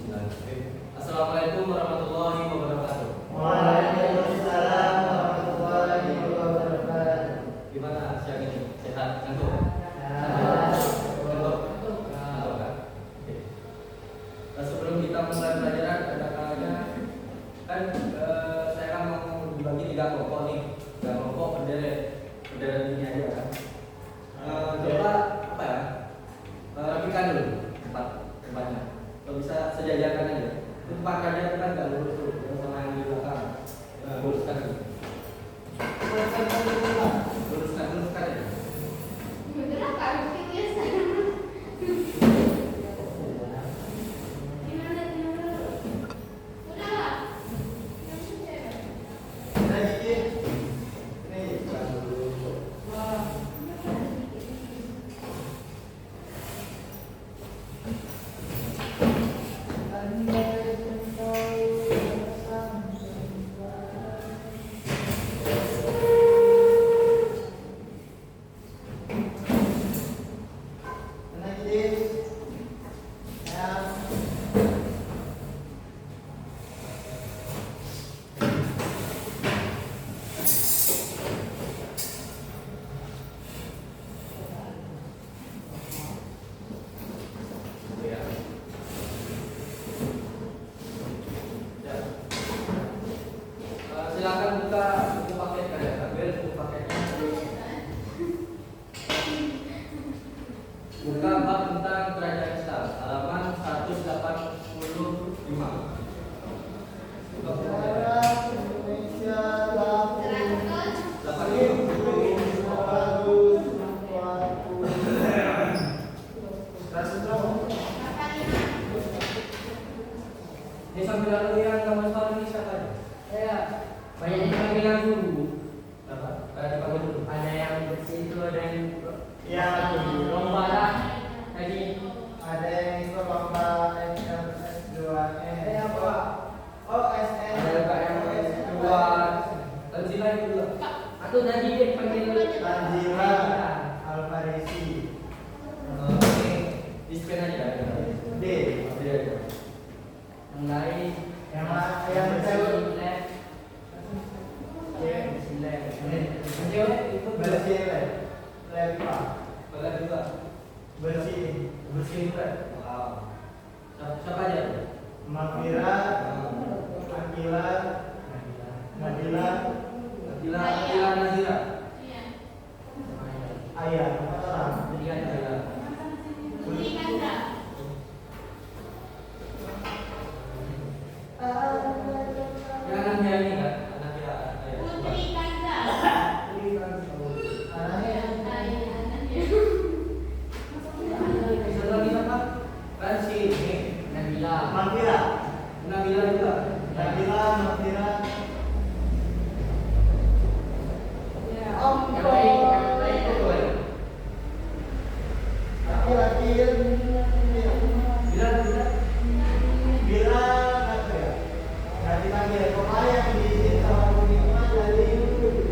Oke. Assalamualaikum warahmatullahi wabarakatuh. Waalaikumsalam warahmatullahi wabarakatuh. Gimana siang ini? Sehat? Ngantuk? Ngantuk? Ngantuk kan? Oke. Nah, sebelum kita mulai pelajaran, ada kalanya kan saya kan mau dibagi 3 kelompok nih. 3 kelompok berderet ini aja kan. Coba apa ya? Rapikan dulu tempatnya. Kalau bisa sejajarkan aja. Tempat kajian kan nggak lurus tuh, sama yang di belakang. Luruskan dulu. Luruskan aja. Silakan buka buku paket kalian, ambil buku paketnya. Buka bab tentang kerajaan Islam, halaman 185. Buka buku paketnya. Ini sambil lalu yang kamu tahu ini siapa aja? Banyak yang bilang dulu. Apa? Dipanggil dulu. Ada yang bersih itu, ada yang lomba lah. Tadi ada yang ikut lomba S2N. Apa? Oh, SN. Ada yang S2. Tanzila itu juga. atau tadi dia panggil Tanzila Alfarisi. Oke. Dispen aja. D. Dia aja. yang lain Yang cewek. Bersih Lepa. Boleh juga. Bersih. Bersih juga. Wow. Siapa aja? Mafira, Akila, Nabila, Nazira. Ayah, orang. Nazira. Yang anaknya ini kan? Anaknya Satu lagi siapa? Ransi ini. Mafira, Nabila juga. Nabila, Mafira. Laki-laki bila apa ya? Nanti panggil kemarin di sama Buniman dari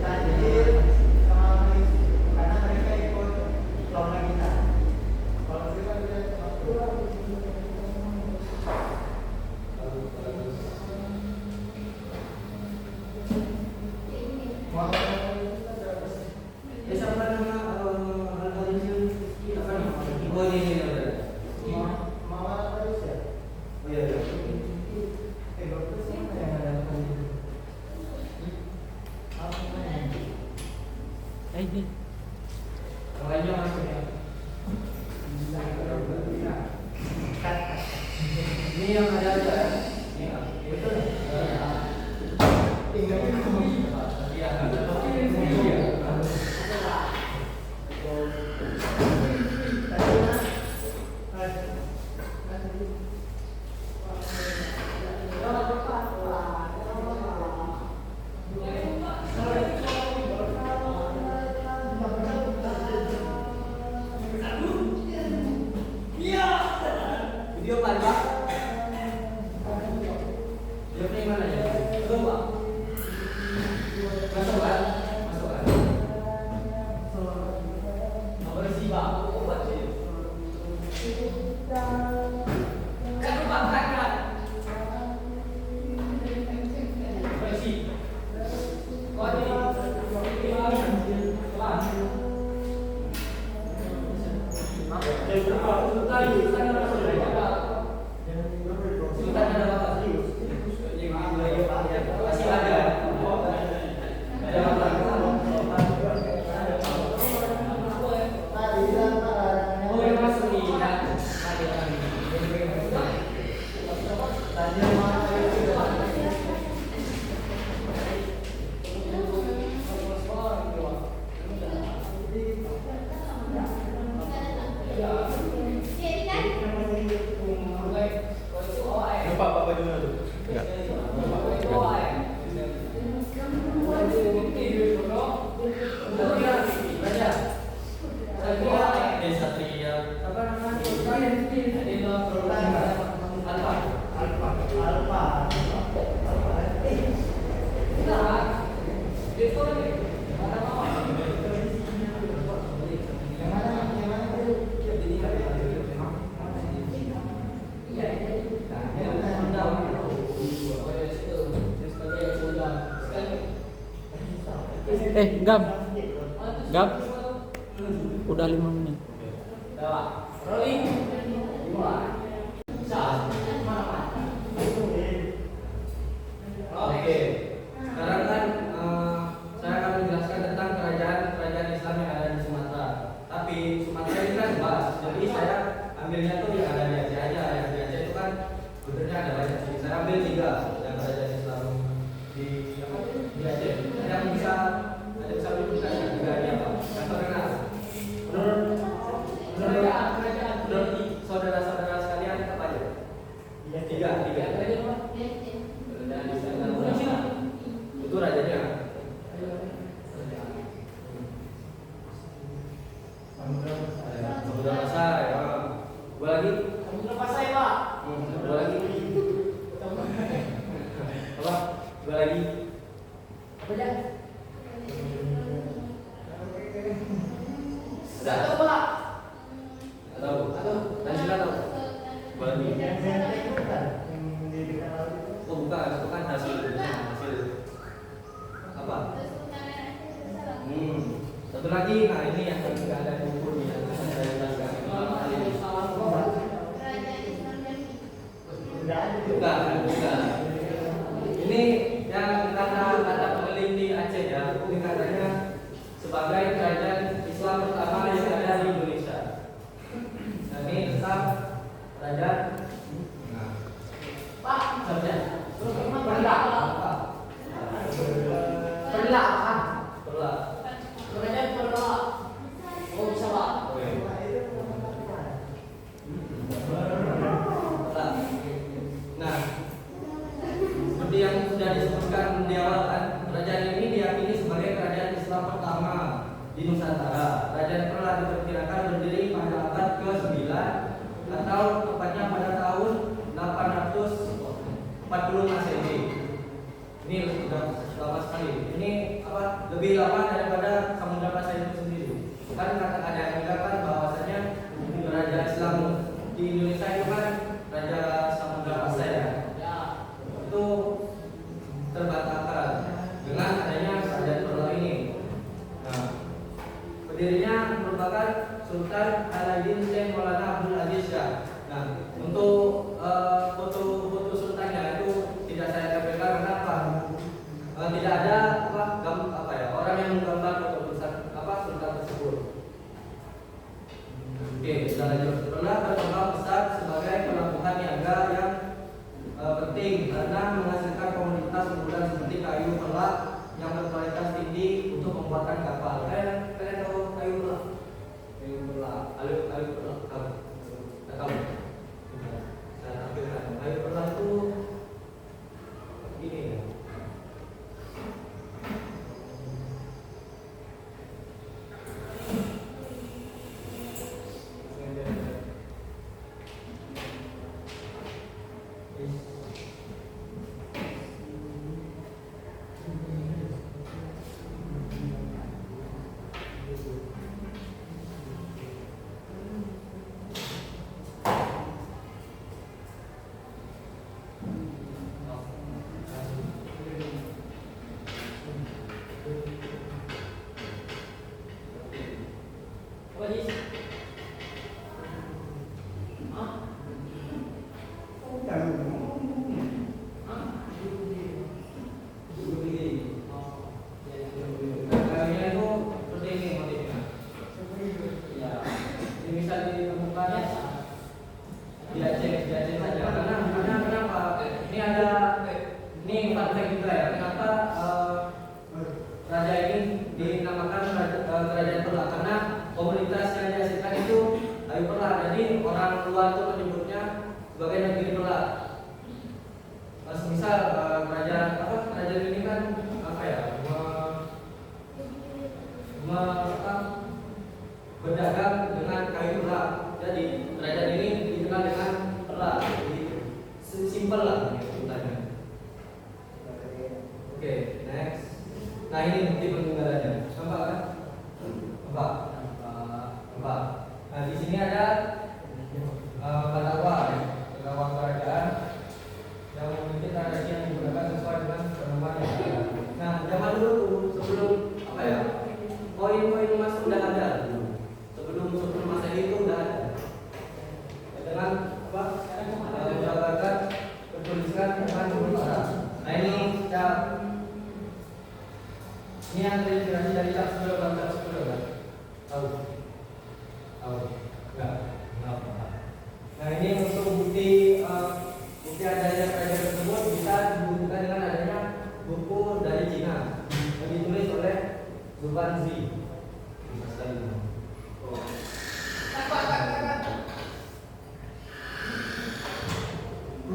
Tanjir sama Manis karena mereka ikut lomba kita. Kalau kita Siapa nama Al-Fadhil? Apa nih? Oh ini. Mama terus ya? Oh iya. Dokter siapa yang ada apa namanya? Orangnya masuk ya. Ini yang ada aja. Ini itu. Tinggal di Iya. Video apa, Pak? Video ini mana ya? Belum, Pak. Masuk kan? Masuk kan? Nomor si Pak. Oh, buat sih. Kan lupa kan? Gam. Gam. Udah 5 menit. Rolling. Oke. Sekarang kan saya akan menjelaskan tentang kerajaan Islam yang ada di Sumatera. Tapi Sumatera ini kan luas, jadi saya ambilnya tuh yang ada di Aceh aja. Yang di Aceh itu kan sebenarnya ada banyak sih. Saya ambil 3 yang kerajaan Islam di Aceh. Ada yang bisa menunjukkan yang 3 ini apa? Yang terkenal. Menurut saudara-saudara sekalian apa aja? 3. Itu rajanya. Samudra Pasai, ya. Gua lagi. Gua lagi. Apa? Gua lagi. Apa aja? Sudah. Tahu. Dan sila tahu. Gua lagi. Oh bukan, itu kan hasil apa? Satu lagi, nah ini yang nggak ada di buku nih, yang saya jelaskan. Bukan. Ini yang kata peneliti Aceh ya, ini katanya sebagai kerajaan Islam pertama yang ada di Indonesia. Nah, ini tentang kerajaan. Pak, Kerajaan. Perlah. Perlah. Perlah. Kerajaan Perlah. Oh, bisa Pak. Nah, seperti yang sudah disebutkan di awal kan, kerajaan ini diyakini sebagai kerajaan Islam pertama di Nusantara. Kerajaan Perlah diperkirakan berdiri pada abad ke-9 atau tepatnya pada tahun 840 Masehi. Ini sudah lama sekali. Ini apa? Lebih lama daripada Samudra Pasai itu sendiri. Kan ada yang mengatakan bahwasanya kerajaan Islam di Indonesia itu kan Raja Samudra Pasai ya. Itu terbantahkan dengan adanya kerajaan Perlah ini. Nah, pendirinya merupakan Sultan Aladdin Syekh Maulana Abdul Aziz Shah. Nah, untuk foto sultannya itu tidak saya tampilkan karena apa? Tidak ada orang yang menggambar foto sultan tersebut. Oke, kita lanjut. Pernah berkembang pesat sebagai pelabuhan niaga yang penting karena menghasilkan komoditas unggulan seperti kayu pelak yang berkualitas tinggi untuk pembuatan kapal. Kalian tahu kayu pelak? Kayu pelak, kayu pelak, tahu? Saya tampilkan. Kayu pelak itu gini ya. Apa sih? Kayunya itu seperti ini motifnya. Ya, ini bisa ditemukan di Aceh saja. Karena kenapa? Ini ada fun fact juga ya. Kenapa raja ini dinamakan kerajaan Perlah? Karena komunitas yang dihasilkan itu kayu Perlah. Jadi orang luar itu menyebutnya sebagai negeri Perlah. Misal kerajaan ini kan berdagang dengan kayu Perlah. Jadi kerajaan ini dikenal dengan Perlah. Jadi simpel lah sebutannya. Oke, next. Nah ini bukti peninggalannya. Nampak kan? Nampak. Nah di sini ada Katawa, Katawa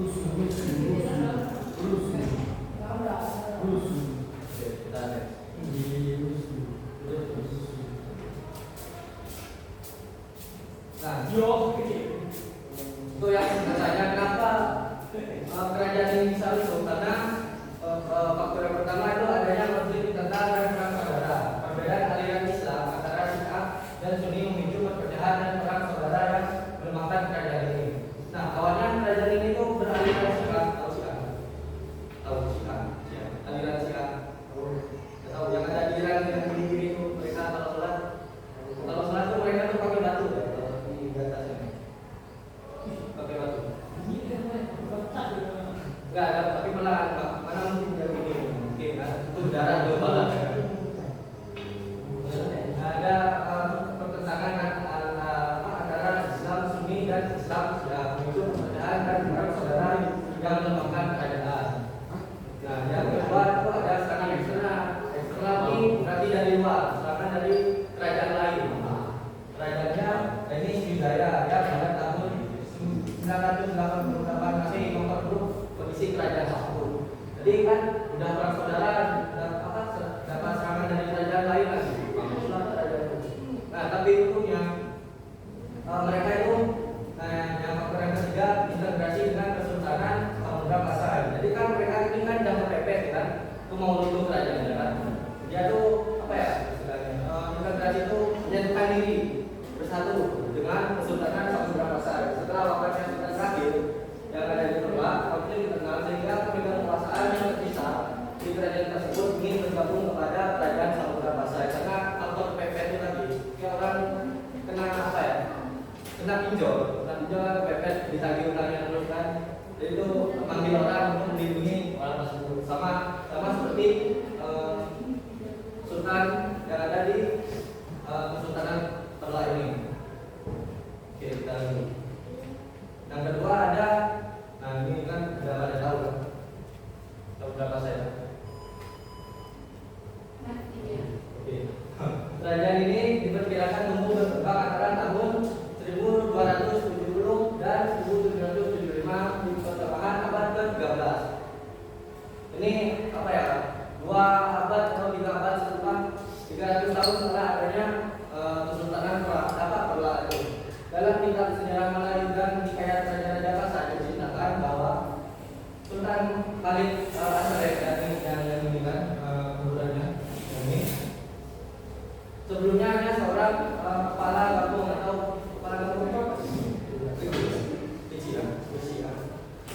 Oke, kita next. Nah, itu yang katanya kenapa kerajaan ini bisa runtuh, karena faktor yang pertama itu adanya konflik tentang dan perang saudara. Perbedaan aliran Islam antara Syiah dan Sunni memicu perpecahan dan perang saudara yang melemahkan kerajaan ini. Nah, awalnya kerajaan ini tuh beraliran Syiah, tahu Syiah, aliran Syiah. Tahu yang ada di Iran yang kiri itu mereka kalau sholat tuh mereka tuh pakai batu ya, kalau di atasnya pakai batu. Enggak ada, tapi pelan Pak. Mana mungkin jam ini? Mungkin kan itu darah global. Ada pertentangan antara Islam Sunni dan Islam Syiah, memicu perpecahan dan perang saudara yang melemahkan kerajaan. Nah, yang kedua itu ada serangan eksternal. Eksternal ini berarti dari luar, serangan dari kerajaan lain. Kerajaannya ini Sriwijaya ya pada tahun 988 Masehi memperburuk kondisi kerajaan tersebut. Jadi kan udah perang saudara, dapat serangan dari kerajaan lain lagi. Nah, tapi untungnya mereka itu yang faktor yang ketiga integrasi dengan Kesultanan Samudra Pasai. Jadi kan mereka ini kan jangan pepet kan, itu mau runtuh kerajaan kan. Dia tuh apa ya istilahnya? Integrasi itu menyatukan diri bersatu dengan Kesultanan Samudra Pasai. Setelah wafatnya Sultan Terakhir yang ada di Demak, konflik internal sehingga pemegang kekuasaan yang terpisah di kerajaan tersebut ingin bergabung kepada kerajaan Samudra Pasai karena faktor pepet itu tadi. Kayak orang kena apa ya? Kena pinjol pepet ditagih utangnya terus kan. Jadi itu manggil orang untuk melindungi orang tersebut. Sama seperti Sultan yang ada di Kesultanan Perla ini. Oke, kita lihat. Yang kedua ada, nah ini kan udah pada tahu kan? Tahu berapa saya? Oke. Kerajaan ini diperkirakan tumbuh berkembang antara tahun 1270 dan 1775 di pertengahan abad ke-13. Ini apa ya? 2 abad atau 3 abad setelah 300 tahun setelah adanya Kesultanan Perla itu. Dalam kitab sejarah Melayu dan hikayat raja-raja Pasai diceritakan bahwa Sultan Khalid Al-Asrek yang ini kan kemudiannya ini sebelumnya hanya seorang kepala kampung atau kepala kampung kecil ya,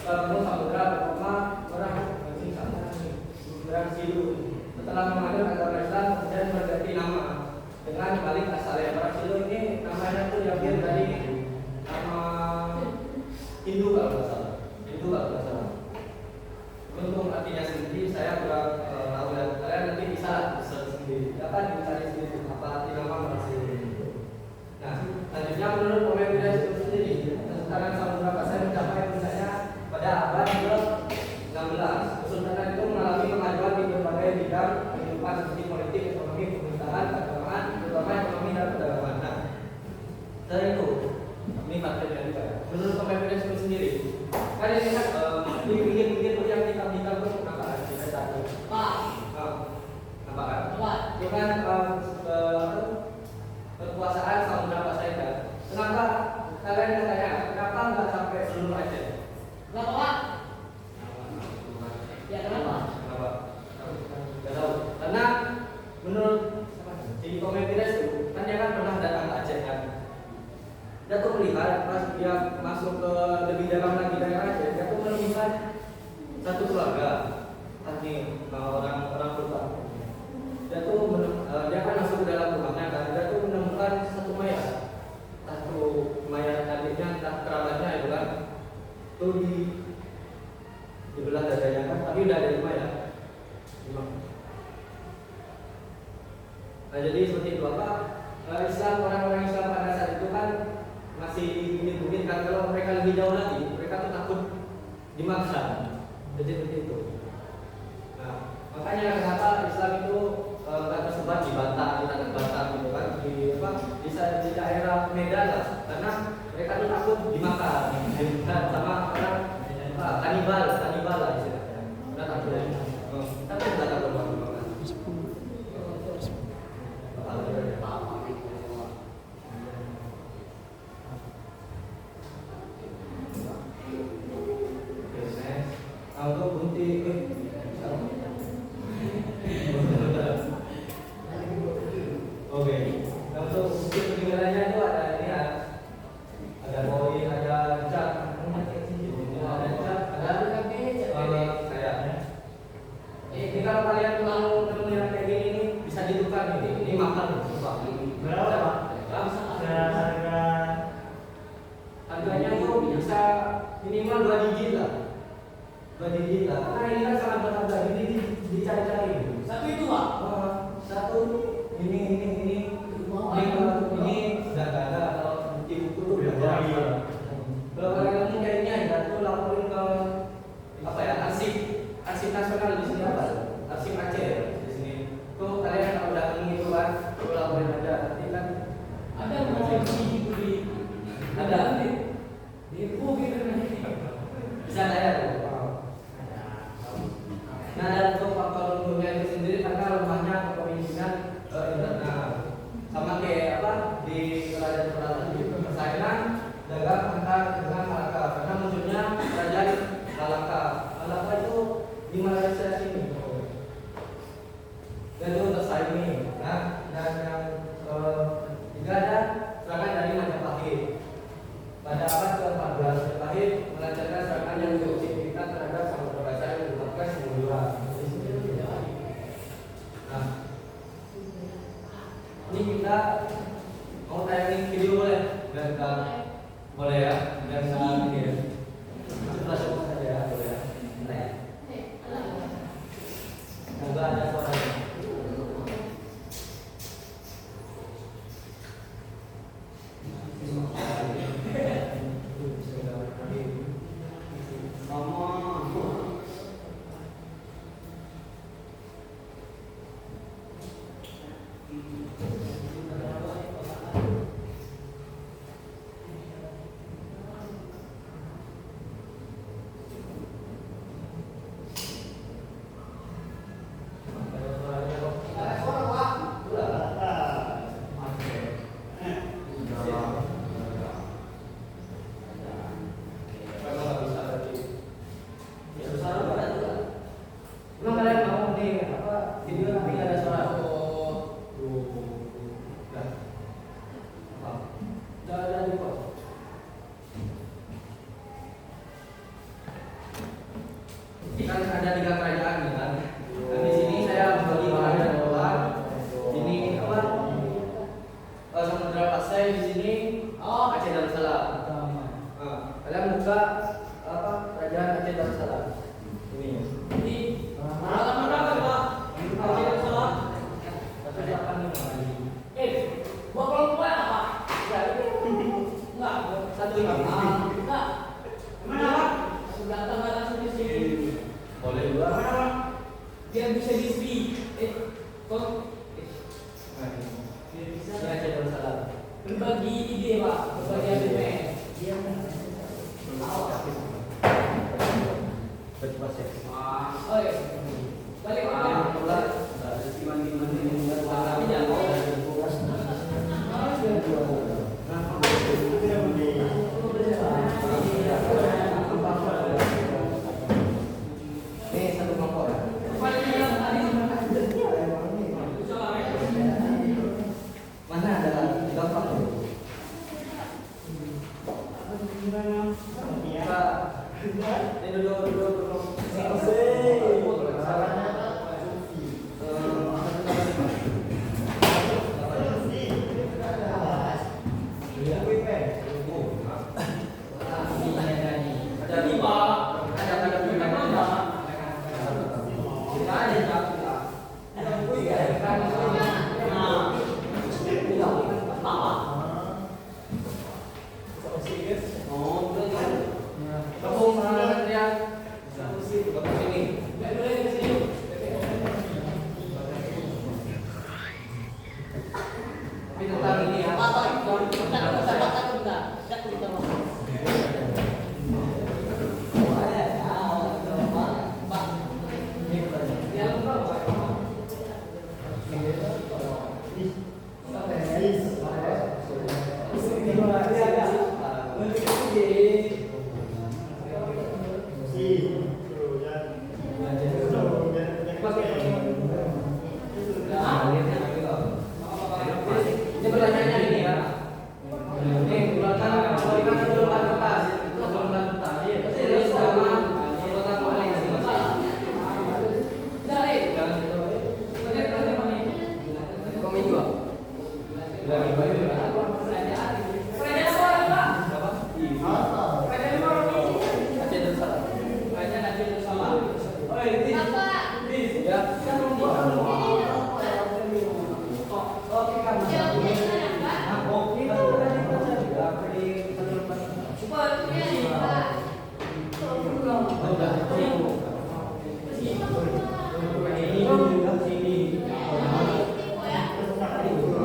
kampung Samudra bernama orang Sidu. Setelah mengajar agama Islam kemudian berganti nama dengan Khalid As-Saleh. Orang Sidu ini namanya tuh diambil dari nama Hindu kalau nggak salah. Untuk artinya sendiri saya kurang tahu ya. Kalian nanti bisa search sendiri. Dapat dicari sendiri apa arti nama orang Sidu. Nah, selanjutnya menurut Pemetidas itu sendiri, Kesultanan Samudra Pasai mencapai puncaknya pada abad ke-16. Kesultanan itu mengalami kemajuan di berbagai bidang kehidupan seperti politik, ekonomi, pemerintahan, keagamaan, terutama ekonomi dan perdagangan. Nah, dari itu, ini faktornya juga. Menurut Pemetidas itu sendiri, kan ini kan di pinggir-pinggir yang kita tuh kenapa kita tahu? Apa kan? Itu kan kekuasaan Samudra Pasai kan. Kenapa kalian katanya? Kenapa nggak sampai seluruh Aceh? Kenapa Pak? Ya kenapa? Gak tahu. Karena menurut di Pemetidas itu kan dia kan pernah datang ke Aceh kan. Dia tuh melihat pas dia masuk ke lebih dalam lagi daerah Aceh, dia tuh menemukan satu keluarga, ini orang Purba. Dia kan masuk ke dalam rumahnya kan, dia tuh menemukan satu mayat adiknya, entah kerabatnya itu kan, tuh dibelah dadanya kan, tapi udah ada 5 ya. 5. Nah jadi seperti itu apa? Orang-orang Islam pada saat itu kan masih bukit kan, kalau mereka lebih jauh lagi, mereka tuh takut dimaksa. Jadi seperti itu. Nah makanya kenapa Islam itu nggak tersebar di Batak, di tanah Batak gitu kan, di daerah Medan lah, karena mereka tuh takut dimakan sama orang Oke, nah, untuk bukti peninggalannya itu ada ini ya, ada koin, ada cat, ada cat, ada kayaknya. Ini kalau kalian mau ketemu yang kayak gini nih, bisa ditukar ini mahal, sumpah. Berapa, Pak? Harga Harganya itu bisa minimal 2 digit lah. 2 digit lah. Karena ini kan sangat berharga, ini dicari-cari. Satu itu Pak. Satu ini sudah nggak ada kalau bukti buku tuh udah ada. Kalau kalian ngomong kayaknya ya tuh laporin ke apa ya, arsip nasional di sini apa? Arsip Aceh ya, di sini. Tuh kalian kalau udah ngomong itu kan, tuh laporin aja. Nanti kan Ada mau di ada di gitu bisa bayar. Nah, dan untuk faktor rumahnya itu sendiri karena rumahnya kepemimpinan internal, sama kayak apa di kerajaan di persaingan dagang antar dengan Malaka, karena munculnya kerajaan Malaka itu di Malaysia sini. Dan itu tersaingi. Nah, dan yang tiga ada serangan dari Majapahit. Pada abad ke-14, Majapahit melancarkan serangan yang cukup signifikan terhadap Samudra Baca yang dilakukan Semudura. Nah, ini kita mau tayangin video boleh? Dan boleh ya? Dan ini ya. Sebut saja ya, boleh ya? Semoga ada suaranya. Kan ada 3 kerajaan ya kan. Dan di sini saya membagi bahannya bahwa ini apa? Samudra Pasai di sini Aceh Darussalam. Kalian buka apa? Kerajaan Aceh Darussalam. Ini. Di halaman berapa Pak? Aceh Darussalam. 185. Buat kelompok apa? Enggak, Satu ini. enggak. Mana, Pak? Sudah tambah langsung di sini. Boleh dua. Mana, Pak? Biar bisa di kok Ini Aceh Darussalam. berbagi ide Pak, berbagi argumen. Oh iya. Balik Pak. Ini satu kelompok ya. Mana ada gampang tuh? Ini duduk. Ada 5. Ada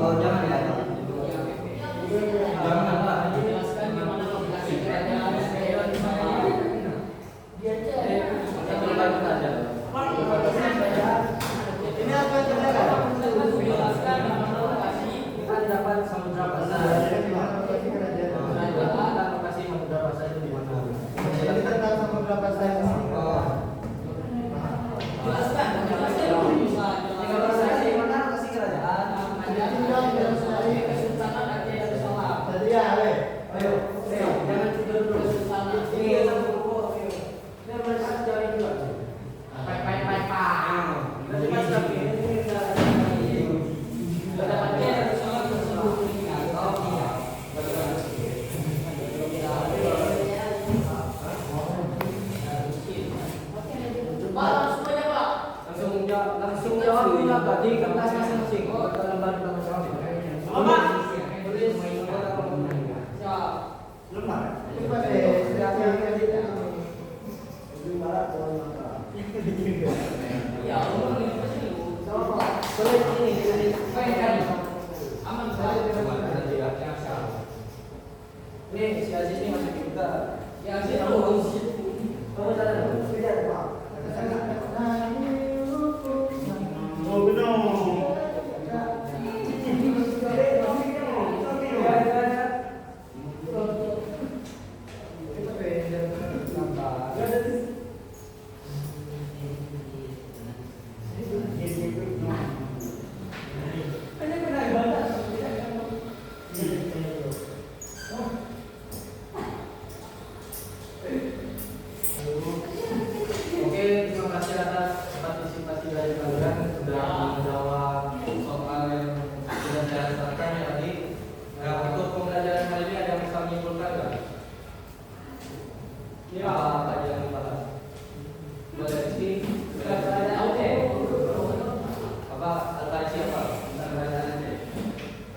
Oh, jangan ya. Jangan apa? Jelaskan di mana lokasi kerajaan Israel di sana. Satu lagi saja. Ini apa saudara? Jelaskan di mana lokasi Kita dapat samudra pasar. Di mana lokasi kerajaan? Kita lokasi samudra pasar itu di mana? Jadi kita tahu sama berapa saya di sini. Oh. jelaskan bisa Kalau lokasi mana lokasi kerajaan? Kesultanan Aceh Darussalam. Tadi ya, weh. Ayo, jangan tidur dulu. Kesultanan Ini satu buku. Ini mereka cari juga. Nanti pas lagi ini kita Aceh Darussalam tersebut meninggal. Oh iya. Pak, langsung aja Pak. Langsung jawab dulu apa di kertas masing-masing. Oh, kita lembar masing-masing. Apa? Tulis. Siap. Lemah. Itu pada siapa yang tidak? Lebih malah tuan mata. Ya, Allah ini pasti lu. Tulis ini. Kan. Aman Pak. Ini si Aziz ini masih kita. Ya, sih terus. Kamu sadar dulu. Tidak, Pak. Oh, benar. Oke, terima kasih atas partisipasi dari kalian sudah menjawab soal yang sudah saya sampaikan ya tadi. Nah, untuk pembelajaran kali ini ada yang bisa menyimpulkan nggak? Ya. Apa aja yang dibahas? Boleh sih. Oke. Apa al siapa? Tentang kerajaan Aceh.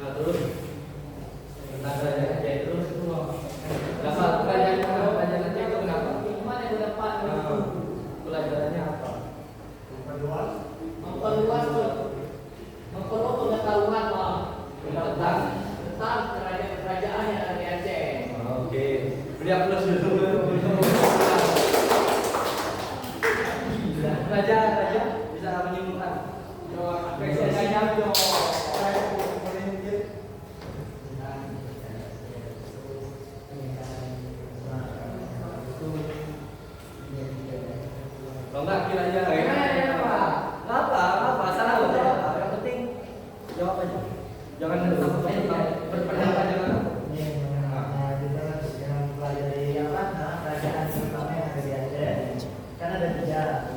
Nah, terus tentang kerajaan Aceh terus semua. Kenapa kerajaan Aceh itu kenapa? Mana yang dapat Pelajarannya apa? memperluas pengetahuan Pak tentang kerajaan yang ada di Aceh. Oke, beri aplaus dulu. Raja bisa menyimpulkan. Saya jawab. Kalau enggak kira aja. Apa? Salah loh. Yang penting jawab aja. Jangan berpendapat jangan. Kita pelajari apa? Kerajaan terutama yang ada di Aceh. Kan ada 3.